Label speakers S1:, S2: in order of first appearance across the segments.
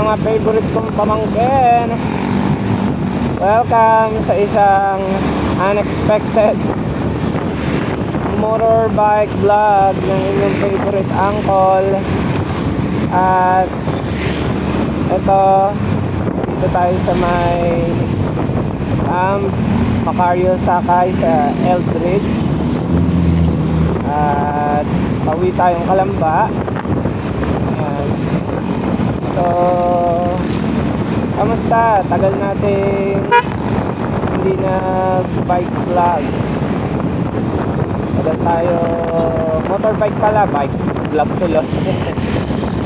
S1: mga favorite kong pamangkin. Welcome sa isang unexpected motorbike vlog ng inyong favorite uncle. At ito, dito tayo sa may Macario Sakay sa Eldridge. At pauwi tayong Kalamba. Ayan. So, kamusta? Tagal natin hindi nag-bike vlog. Tagal tayo motorbike pala, bike vlog tuloy.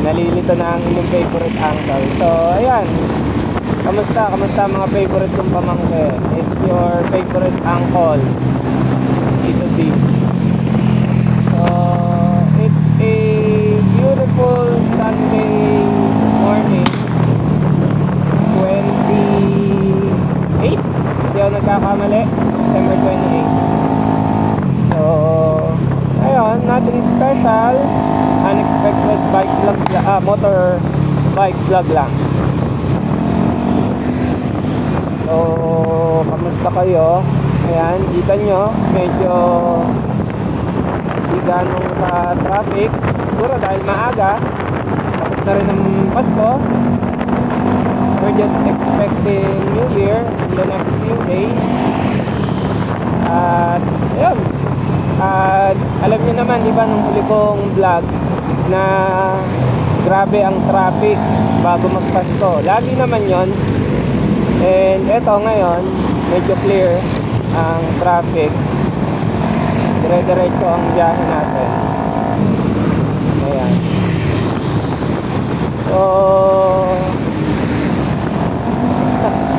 S1: Nalilito na ang inyong favorite uncle. So, ayan. Kamusta? Kamusta mga favorite kong pamangkin? It's your favorite uncle, Tito D. So, it's a beautiful Sunday morning, 28, hindi ako nagkakamali, December 28. So, ayun, nothing special, unexpected bike vlog, motor bike vlog lang. So, kamusta kayo? Ayan, kita nyo, medyo di ganong ka-traffic. Siguro dahil maaga, tapos na rin ang Pasko. We're just expecting New Year in the next few days. At, ayun. At, alam nyo naman, di ba, nung huli kong vlog, na grabe ang traffic bago magpasko. Lagi naman yon. And eto ngayon, medyo clear ang traffic. Dire-diretso ang biyahe natin. Ayan. So,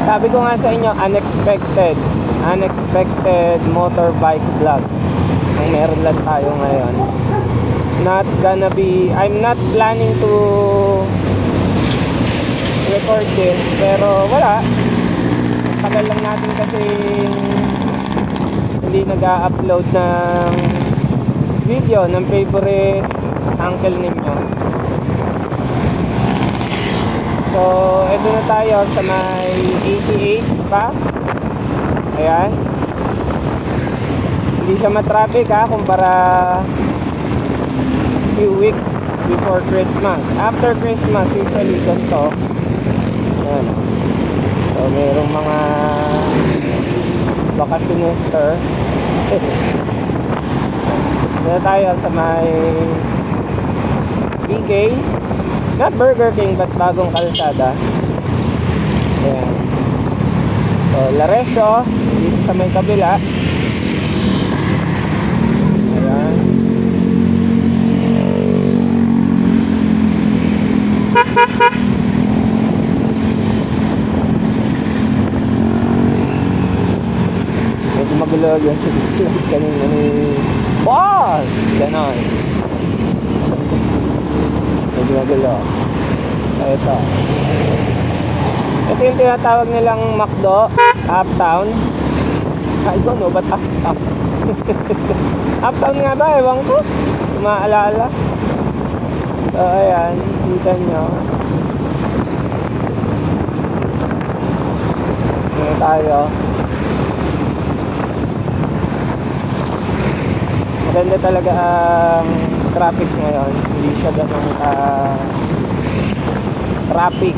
S1: sabi ko nga sa inyo, unexpected motorbike vlog ang meron lang tayo ngayon. Not gonna be, I'm not planning to record this, pero wala, tagal lang natin kasi hindi nag-upload ng video ng favorite uncle ninyo. So, eto na tayo sa may 88 pa. Ayan. Hindi siya matraffic kumpara few weeks before Christmas. After Christmas, usually ganito. Ayan. So, mayroong mga vacationista. Dito tayo sa may BK, not Burger King but bagong kalsada. Ayan. So, Laresyo dito sa may kabila. Ayan. Medyo magulo yun kanina ni boss, ganon. Medyo magulo. Ito yung tinatawag nilang McDo Uptown. Ay ko no, ba't Uptown? Uptown nga ba, ewan ko, maalala. So ayan, kita nyo. Ngayon tayo. Maganda talaga ang traffic ngayon. Hindi siya ganun traffic.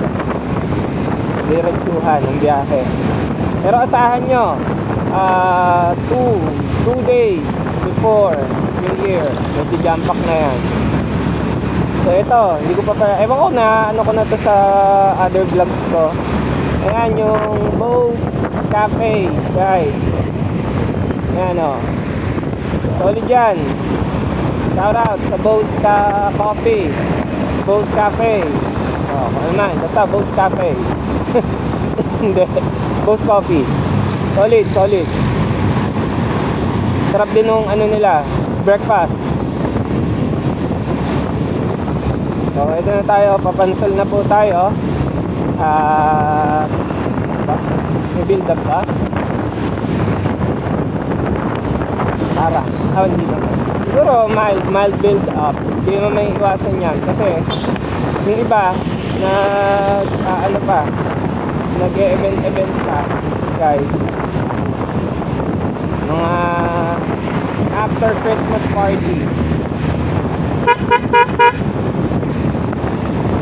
S1: Diretsuhan ang biyahe. Pero asahan nyo, 2 days before New Year, medyo jump pack na yan. So ito, hindi ko pa ewan ko na ano ko na to sa other vlogs ko. Ayan yung Bose Cafe, guys. Ayan o. Solid yan. Shout out sa Bose Coffee, Bose Cafe. Oh, ano na, basta Bose Cafe. Hindi, Bose Coffee. Solid. Sarap din nung ano nila, breakfast. So, ito na tayo, papansal na po tayo. May build up ba? Parang, hindi naman. Siguro mild build up. Hindi naman may iwasan yan. Kasi, yung iba, ano pa, nag-event pa, guys. Mga after Christmas party.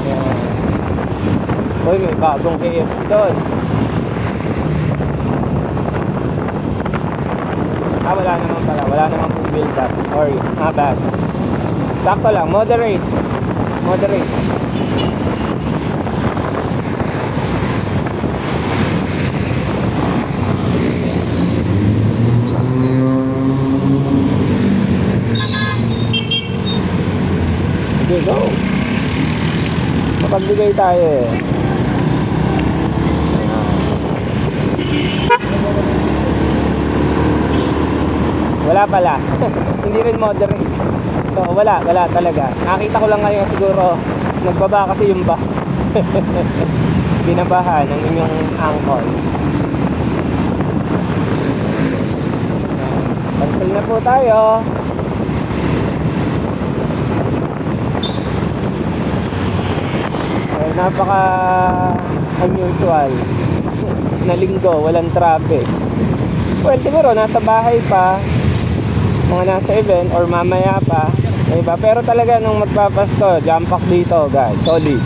S1: Ayan. Uy, may bagong KFC doon. Wala naman pala. Wala naman pong build up. Sorry, my bad. Sakto lang, moderate. Moderate. Okay, go. Mapagbigay tayo eh. Wala pala. Hindi rin moderate. So wala talaga. Nakita ko lang ngayon siguro nagbaba kasi yung bus. Binabahan ng inyong angkol. Cancel na po tayo. Napaka unusual na linggo, walang traffic. Well, siguro nasa bahay pa, mga nasa event or mamaya pa, diba? Pero talaga nung magpapasko, jump pack dito, guys, solid.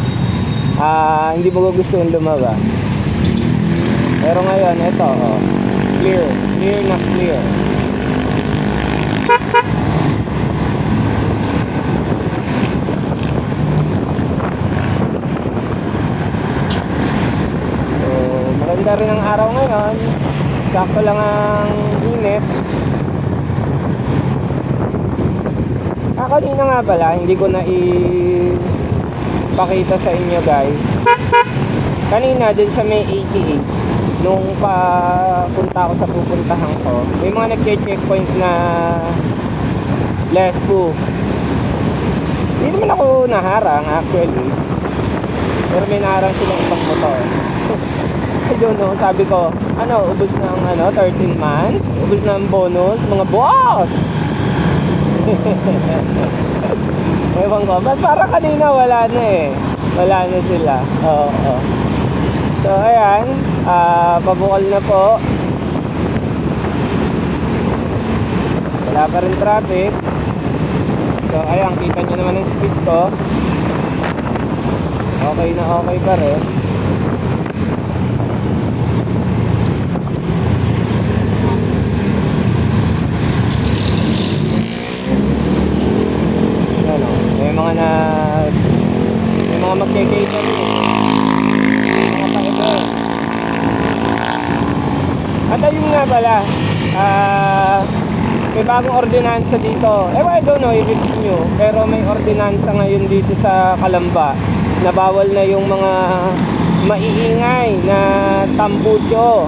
S1: Hindi mo gusto yung lumabas. Pero ngayon, ito, oh, clear na clear. Maganda rin ang araw ngayon. Sakto lang ang init. Kanina nga pala, hindi ko na ipakita sa inyo, guys. Kanina din sa may 88, nung papunta ako sa pupuntahan ko, may mga nagche-checkpoint na less 2. Hindi naman ako naharang actually. Pero may naharang silang ibang motor. I don't know, sabi ko, ubos ng 13 month, ubos ng bonus, mga boss. Ewan ko, mas parang kanina wala na eh. Wala na sila. Oo. So ayan, pabukal na po. Wala pa rin traffic. So ayan, kita nyo naman ang speed ko. Okay na okay pa rin. May mga magkikita rin mga pa-event. At ayun nga pala, may bagong ordinansa dito. I don't know if it's new, pero may ordinansa ngayon dito sa Calamba na bawal na yung mga maiingay na tambutyo.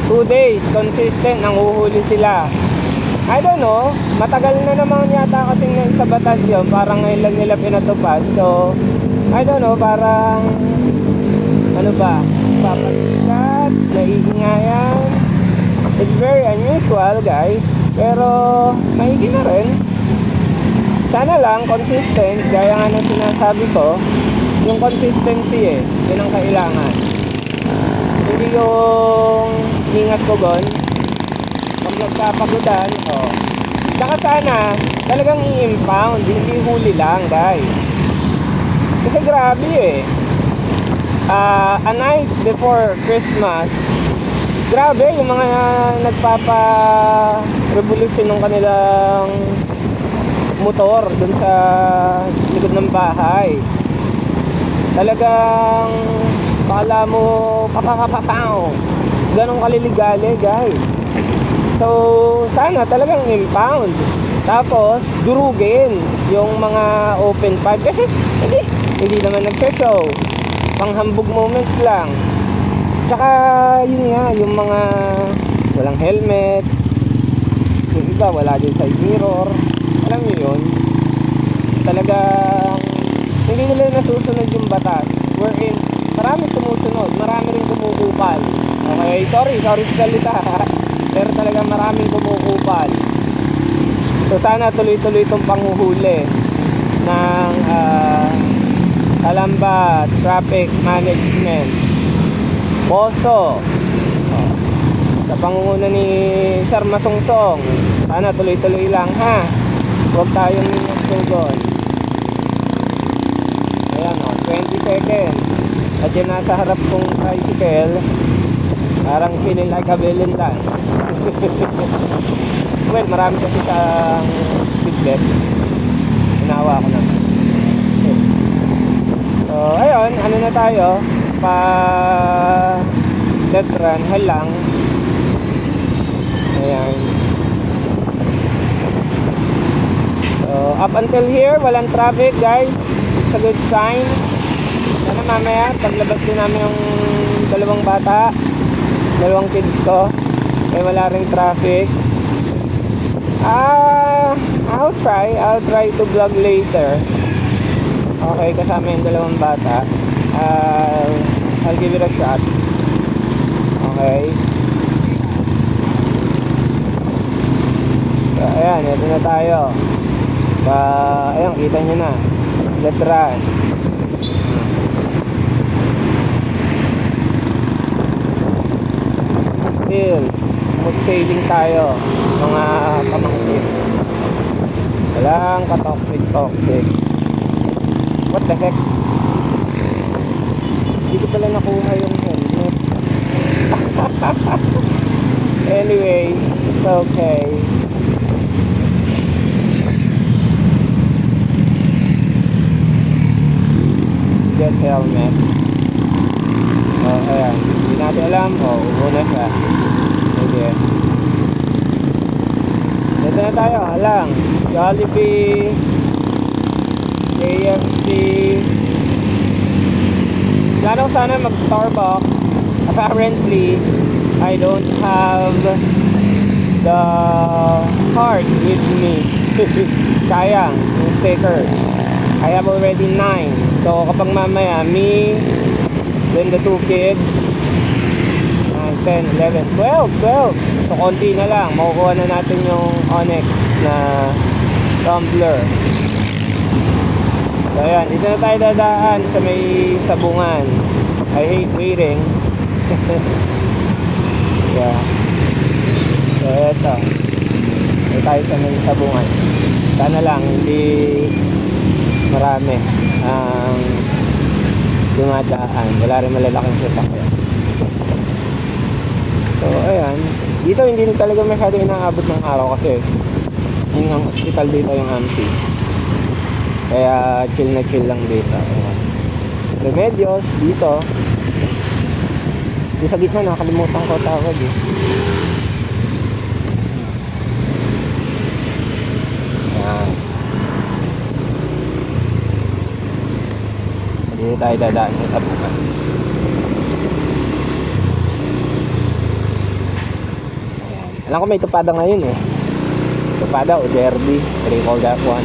S1: 2 days consistent nang uhuli sila. I don't know, matagal na naman yata kasing naisa batas yun, parang ngayon lang nila pinatupad. So, I don't know, parang papasikat, naiingayan. It's very unusual, guys, pero maigi na rin. Sana lang consistent, gaya nga ng sinasabi ko, yung consistency yun ang kailangan. Hindi yung ningas ko gon, nagpapagudan, Saka sana talagang i-impound, hindi huli lang, guys. Kasi grabe a night before Christmas, grabe yung mga nagpapa-revolution ng kanilang motor dun sa likod ng bahay. Talagang pakala mo papapapapaw, ganong kaliligali, guys. So, sana talagang impound. Tapos, durugin yung mga open pipe. Kasi, hindi naman nag-show. Panghambog moments lang. Tsaka, yun nga, yung mga walang helmet. Yung iba, wala din side mirror. Alam nyo yun? Talagang, hindi nila nasusunod yung batas. Wherein, marami sumusunod. Marami rin kumukupal. Okay, sorry sa salita. Pero talagang maraming kumukupal. So sana tuloy-tuloy itong panghuhuli ng Calamba Traffic Management, Poso. Sa pangunguna ni Sir Masungsong, sana tuloy-tuloy lang ha, huwag tayong minagtugon. Ayan 20 seconds. At yun nasa harap kong tricycle, parang chilling like a villain lang. Well, marami kasi siyang feedback, inawa ko naman. So ayun, ano na tayo, pa dead run halang. Ayan. So up until here walang traffic guys, it's a good sign. Sana mamaya paglabas din namin yung dalawang bata, dalawang kids ko, eh wala ring traffic. I'll try to vlog later. Okay, kasama yung dalawang bata. I'll give it a shot. Okay. So, ayan, ito na tayo. Ayan, kita nyo na. Let's run. Still, mag-sailing tayo, mga pamangkin. Walang ka-toxic. What the heck? Hindi ko pala nakuha yung helmet. Anyway, it's okay. Get helmet. Ayan, hindi natin alam. Una siya. Okay. Dito na tayo, halang. Jollibee, KFC. Plano ko sana mag-Starbucks. Apparently, I don't have the card with me. Sayang, yung sticker. I have already 9. So kapag mamaya, me, then the 2 kids, 9, 10, 11, 12. So konti na lang, makukuha na natin yung Onyx na tumbler. So ayan, dito na tayo dadaan sa may sabungan. I hate waiting. Yeah. So eto, dito tayo sa may sabungan. Sana lang hindi marami ang dumadaan, wala rin malalaking sasakyan. So ayan, dito hindi talaga masyado inaabot ng araw kasi yun ang hospital dito, yung AMC. Kaya chill na chill lang dito. Ayan. Remedios dito. Yung sa gitna, nakalimutan ko tawag eh. Ayan. Dito tayo dadaan sa sabungan. Ayan. Alam ko may tupada ngayon eh. Tupada o derby, what do you call that one?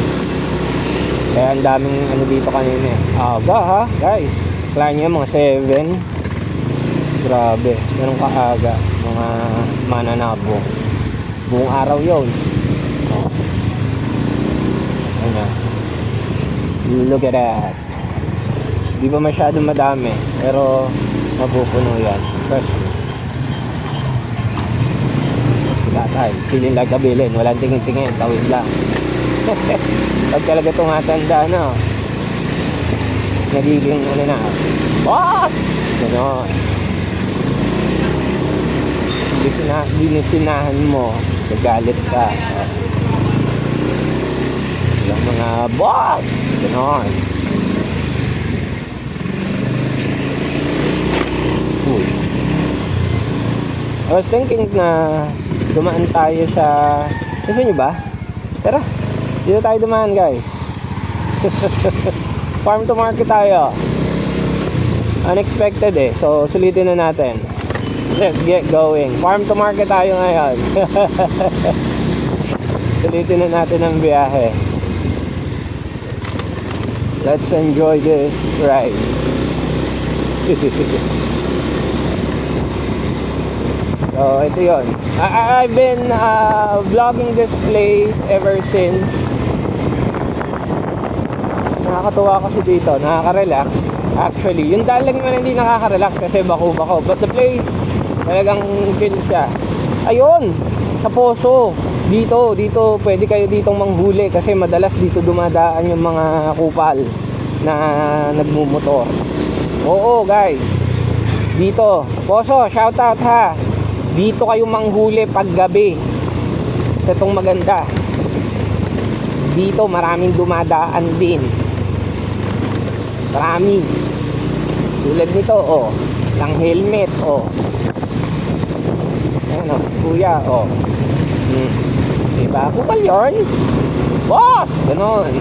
S1: Kaya ang daming ano dito kanina eh. Aga ha guys, kala nyo mga 7. Grabe, ganun kaaga. Mga mananabo, buong araw yun. Ayan. Look at that. Di ba masyadong madami, pero mapupuno yan. First, tayo, feeling like a villain. Walang tingin-tingin, tawid lang. Pag talaga tumatanda, no, nagiging ano na, boss! Gano'n. Binisinahan mo, nagalit ka. Yung mga boss! Gano'n. Uy. I was thinking na dumaan tayo sa... Gusto nyo ba? Tara, dito tayo dumaan guys. Farm to market tayo. Unexpected eh. So sulitin na natin. Let's get going. Farm to market tayo ngayon. Sulitin na natin ang biyahe. Let's enjoy this ride. So ito yun. I've been vlogging this place ever since Nakakatuwa kasi dito, nakaka-relax. Actually, yung daan lang naman hindi nakaka-relax kasi bako-bako. But the place, talagang chill siya. Ayun, sa Poso. Dito pwede kayo ditong manghuli kasi madalas dito dumadaan yung mga kupal na nagmumotor. Oo guys, dito, Poso, shoutout ha. Dito kayo manghuli pag gabi. Itong maganda. Dito maraming dumadaan din. Promise. Tulad nito, oh. Lang helmet, oh. Ayan, oh. Kuya, oh. Diba? Kupal yarn. Boss! Ganon.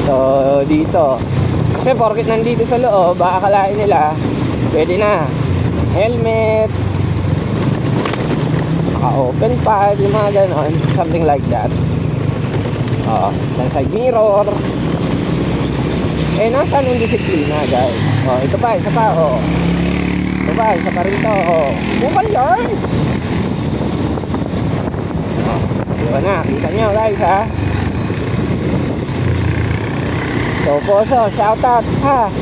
S1: So, dito. Kasi porket nandito sa loob, baka akalain nila, pwede na. Helmet. Naka-open pad, yung mga ganon. Something like that. Oh, lang side mirror. Eh, nasaan yung disiplina, guys? Oh, ito pa, isa pa, oh. Ito pa, isa pa rin to, oh. Kupal yarn. Oh, diba na, kita nyo, guys, ha? So, Poso, shoutout, ha?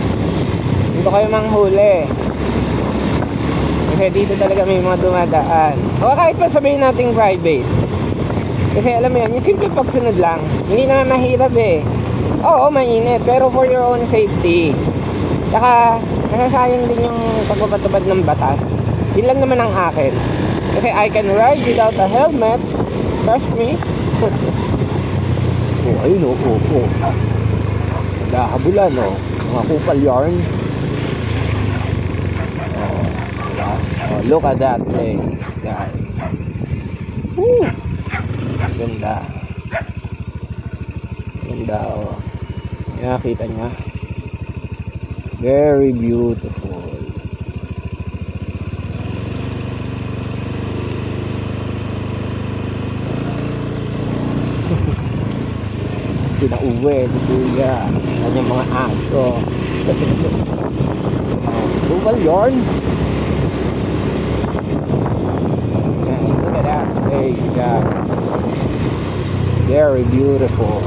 S1: Dito kayo manghuli. Kasi dito talaga may mga dumadaan. O kahit pa sabihin natin private. Kasi alam mo yan, yung simple pagsunod lang. Hindi naman mahirap eh. Oo, mainit. Pero for your own safety. Saka, nasasayang din yung pagpapatubad ng batas. Yun lang naman ang akin. Kasi I can ride without a helmet. Trust me. Oh, ayun oh. Naghahabulan oh. Mga kupal yarn. Oh, diba? Oh, look at that place, guys. Woo! Ganda. Ganda oh. Nakita niya. Very beautiful. Pinauwi ni Kuya kanyang mga aso. Kupal yarn. Look at that place, guys. Very beautiful.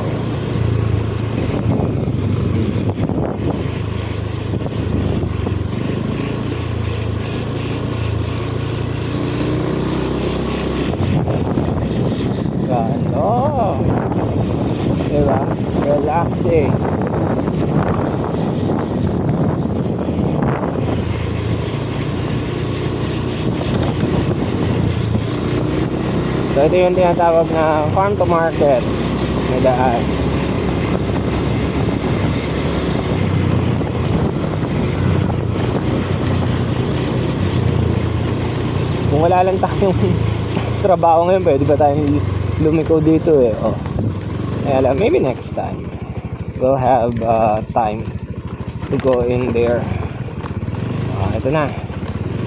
S1: Ganda. Diba? Relaxing. So ito yung tinatawag na farm to market na daan. Kung wala lang tayong trabaho ngayon, pwede ba tayong lumiko dito eh. Oh. Kaya lang, maybe next time we'll have time to go in there. Ito na.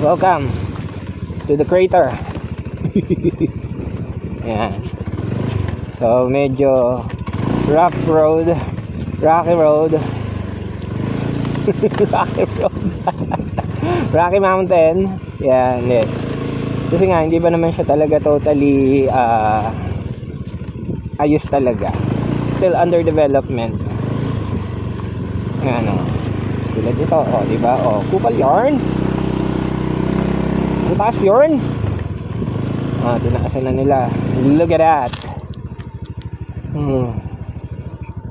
S1: Welcome to the crater. Yan. So medyo rough road, rocky road. Rocky road. Rocky Mountain. Yan, kasi nga hindi ba naman siya talaga totally ayos talaga. Still under development. Ano? Tulad ito, oh, di ba? Oh, kupal yarn. Ang taas yarn. Tinaasan na nila. Look at that.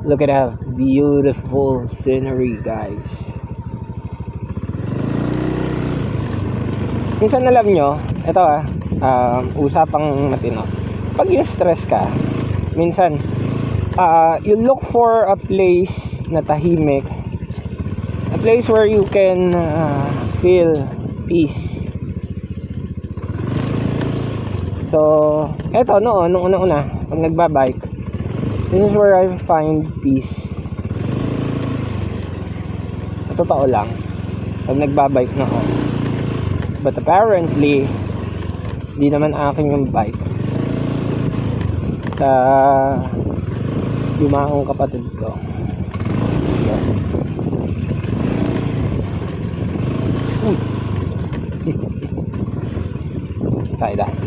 S1: Look at that beautiful scenery, guys. Minsan alam nyo, ito usapang matino. Pag yung stress ka, minsan, you look for a place na tahimik, a place where you can feel peace. So, eto nung una-una, pag nagbabike, this is where I find peace. Totoo lang, pag nagbabike na ako. But apparently, di naman akin yung bike. Sa yumaong kapatid ko. Yan. Tayo dahil.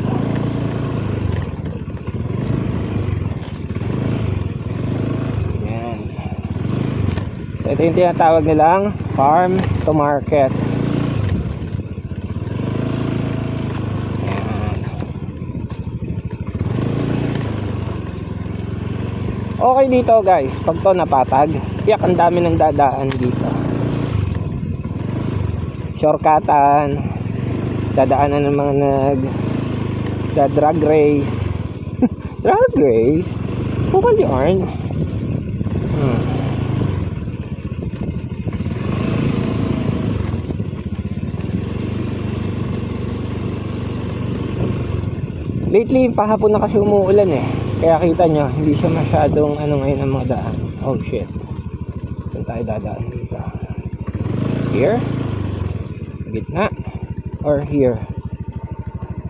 S1: So, ito yung tinatawag nilang farm to market. Ayan. Okay dito guys, pag to napatag, tiyak ang dami ng dadaan dito. Shortcutan, dadaanan ng mga drag race. Drag race? Bukal yarn. Lately, pahapon na kasi umuulan eh. Kaya kita nyo, hindi siya masyadong ano ngayon ang mga daan. Oh shit. Saan tayo dadaan dito? Here? Sa gitna? Or here?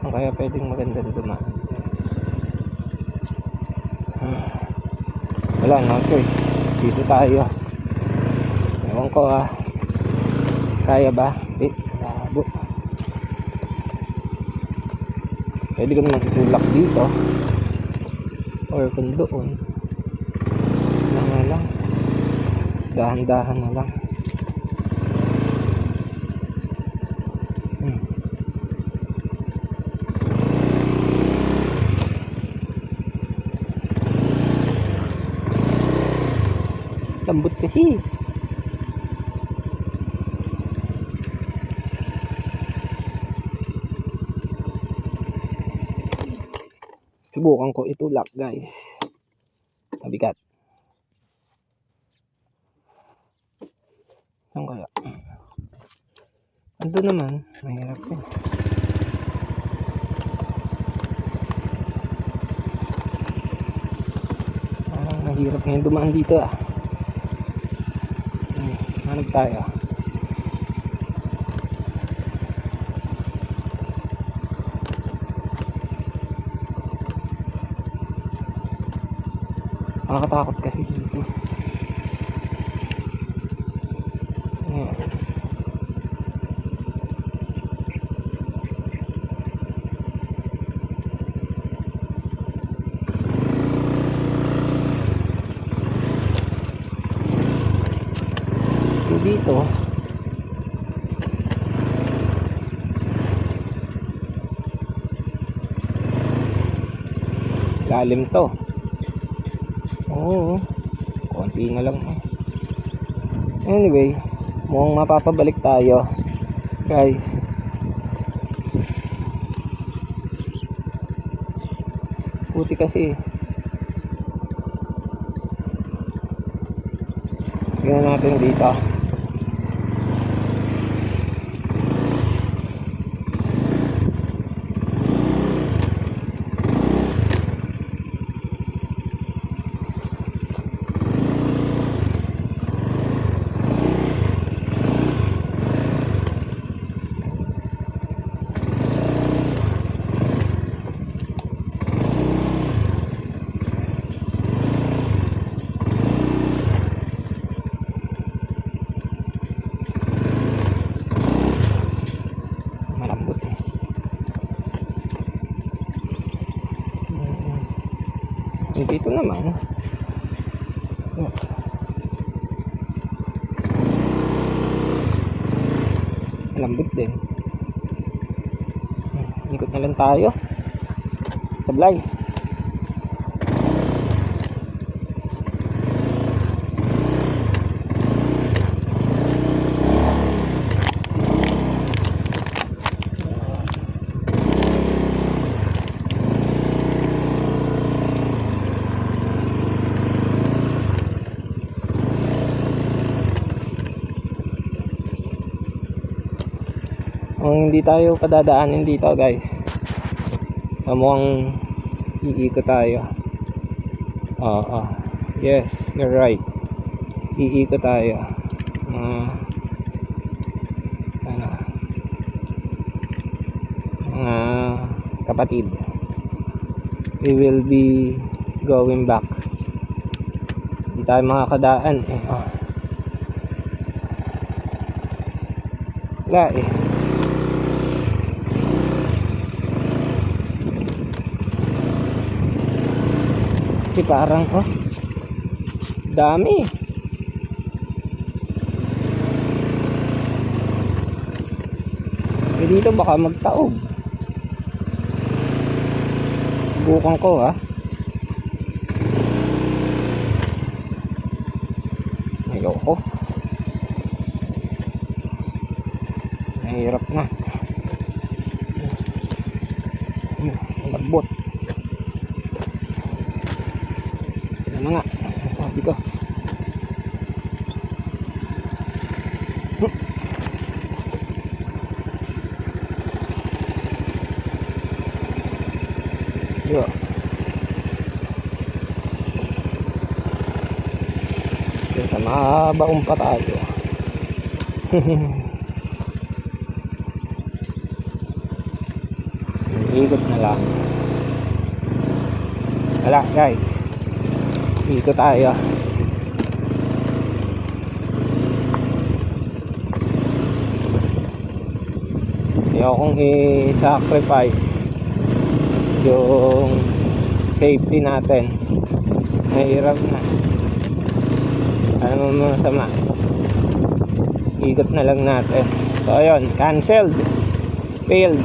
S1: O kaya pwedeng magandang dumaan. Wala, no choice. Dito tayo. Ewan ko kaya ba? Labo. Pwede kami magtulak dito. Or kung doon. Lang. Dahan-dahan na lang. Lambot kasi. Subukan ko itulak guys. Mabigat. Saan kaya? Ando naman. Mahirap ko. Parang mahirap ngayon dumaan dito Hanap tayo. Nakakatakot kasi dito. Ayan. Dito lalim to. Oo, konti na lang anyway, mukhang mapapabalik tayo guys. Puti kasi. Tingnan natin dito. Dito naman lambot din. Ikot na lang tayo. Sablay. Kung hindi tayo padadaanin dito guys, so mukhang iikot tayo. Yes, you're right, iikot tayo. Kapatid, we will be going back. Hindi tayo makakadaan wala kasi parang dami dito baka magtaob. Subukan ko ha. Ayoko. Mahirap na. Malambot. Ano nga, sabi ko. Yo. Sa mabaong pa tayo. Ikot na lang. Wala guys, ikot tayo. Ayaw kong i-sacrifice yung safety natin. Mahirap na. Ano mo masama, ikot na lang natin. So ayun, canceled, failed.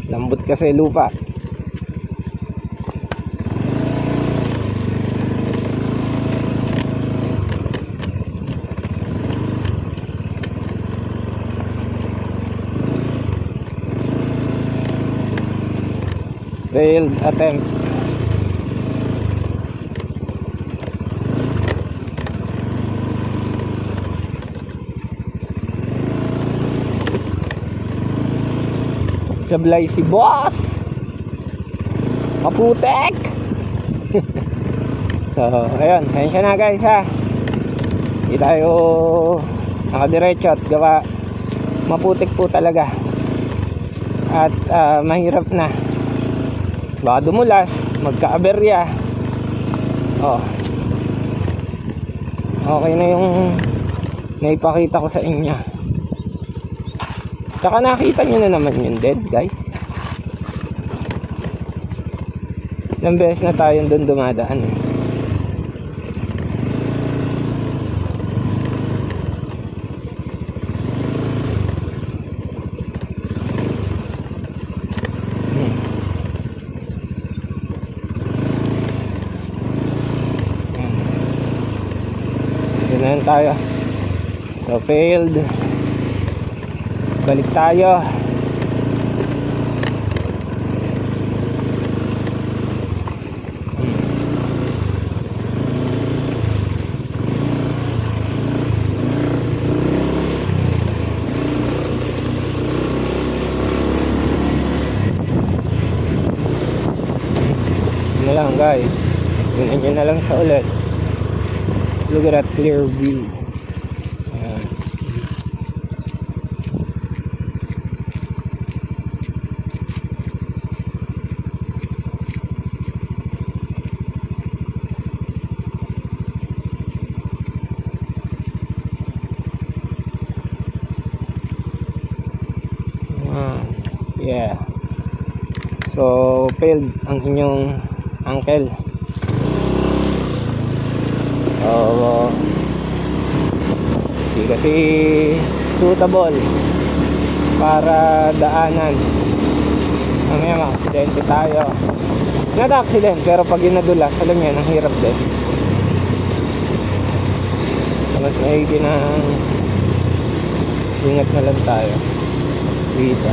S1: Lambot kasi lupa. Failed attempt. Sablay si boss. Maputek. So, ayun, sensya na guys ha. Hindi tayo nakadiretso at gawa maputik po talaga. At mahirap na. Baka dumulas, magka-aberya. Oh. Okay na yung naipakita ko sa inyo. Tsaka nakita nyo na naman yun din guys. Ilang beses na tayong doon dumadaan eh. Ganun tayo. So failed. Balik tayo. Yun na lang guys. Yun na lang sa ulit. Look at that clear view. Ayan. Yeah. So failed ang inyong uncle. Hindi kasi suitable para daanan. Mamaya ma-aksidente tayo. Nada-aksidente pero pag inadulas, alam yan, ang hirap din. So, mas maigi na ingat na lang tayo dito.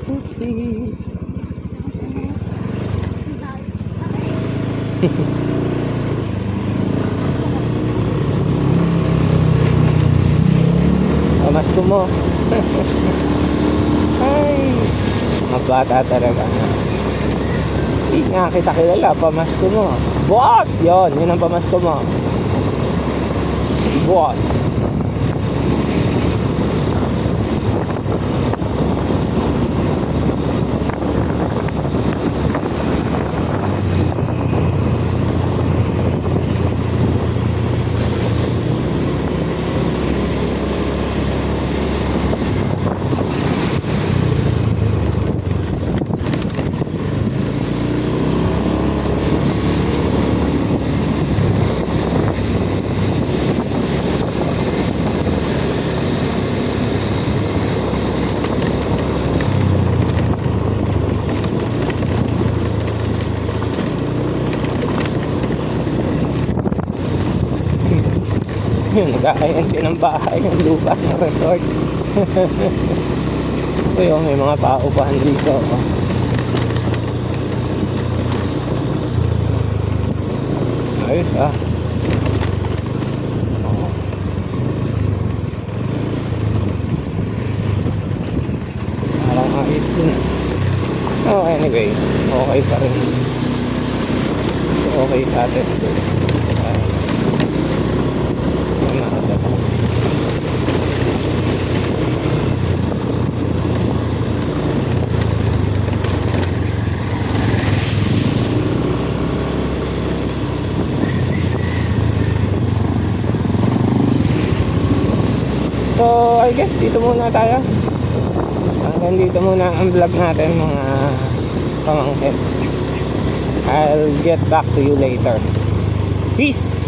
S1: Oopsie. Pamasko mo. Ay, mabata talaga. Hindi nga kita kilala, pamasko mo. Boss! Yun ang pamasko mo. Boss. nyo, nag-aayang ng bahay, ng lupa, ng resort. Ito yung may mga paupahan dito. Oh. Ayos ah. Parang ayos din ah. Oh, anyway, okay pa rin. So, okay sa atin. So, I guess dito muna tayo. Hanggang dito muna ang vlog natin mga pamangkin. I'll get back to you later. Peace!